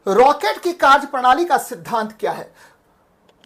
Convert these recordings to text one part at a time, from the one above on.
Rocket की कार्यप्रणाली का सिद्धांत क्या है?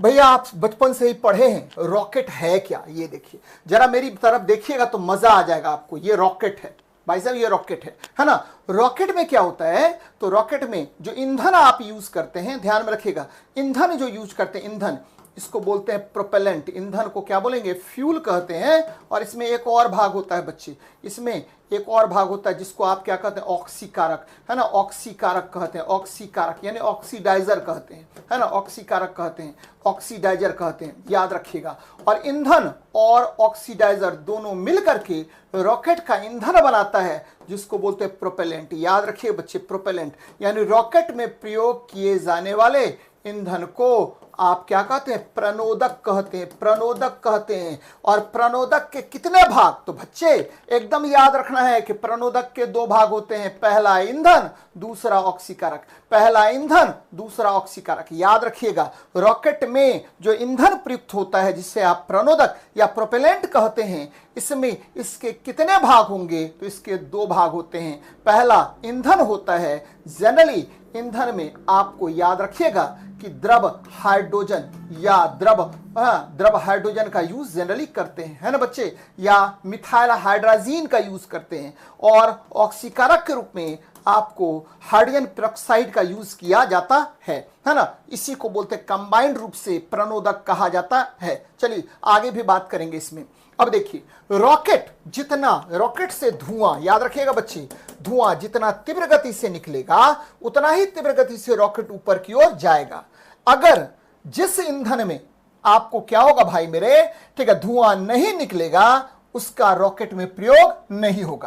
भैया आप बचपन से ही पढ़े हैं, रॉकेट है क्या? ये देखिए, जरा मेरी तरफ देखिएगा तो मजा आ जाएगा आपको। ये रॉकेट है भाई साहब, ये रॉकेट है ना। रॉकेट में क्या होता है? तो रॉकेट में जो ईंधन आप यूज करते हैं, ध्यान में रखिएगा, ईंधन जो यूज करते हैं, ईंधन, इसको बोलते हैं प्रोपेलेंट। ईंधन को क्या बोलेंगे? फ्यूल कहते हैं। और इसमें एक और भाग होता है बच्चे, इसमें एक और भाग होता है जिसको आप क्या कहते हैं? ऑक्सीकारक, है ना। ऑक्सीकारक कहते हैं, ऑक्सीकारक यानी ऑक्सीडाइजर कहते हैं, है ना। ऑक्सीकारक कहते हैं, ऑक्सीडाइजर कहते हैं, याद रखिएगा। और ईंधन और ऑक्सीडाइजर दोनों मिलकर के रॉकेट का ईंधन बनाता है, जिसको बोलते हैं प्रोपेलेंट। याद रखिए बच्चे, प्रोपेलेंट यानी रॉकेट में प्रयोग किए जाने वाले ईंधन को आप क्या कहते हैं? प्रणोदक कहते हैं, प्रणोदक कहते हैं। और प्रणोदक के कितने भाग? तो बच्चे एकदम याद रखना है कि प्रणोदक के दो भाग होते हैं, पहला ईंधन, दूसरा ऑक्सीकारक। पहला ईंधन, दूसरा ऑक्सीकारक, याद रखिएगा। रॉकेट में जो ईंधन प्रयुक्त होता है, जिसे आप प्रणोदक या प्रोपेलेंट कहते हैं, इसमें इसके कितने भाग होंगे? तो इसके दो भाग होते हैं। पहला ईंधन होता है, जनरली ईंधन में आपको याद रखिएगा कि द्रव हाइड्रोजन या द्रव हाइड्रोजन का यूज जनरली करते हैं, है ना बच्चे, या मिथाइल हाइड्राजीन का यूज करते हैं। और ऑक्सीकारक के रूप में आपको हाइड्रोजन पेरोक्साइड का यूज किया जाता है ना। इसी को बोलते हैं कंबाइंड रूप से प्रणोदक कहा जाता है। चलिए आगे भी बात करेंगे इसमें। अब देखिए, रॉकेट से धुआं, याद रखिएगा बच्चे, धुआं जितना तीव्र गति से निकलेगा उतना ही तीव्र गति से रॉकेट ऊपर की ओर जाएगा। अगर जिस ईंधन में आपको क्या होगा भाई मेरे, ठीक है, धुआं नहीं निकलेगा, उसका रॉकेट में प्रयोग नहीं होगा।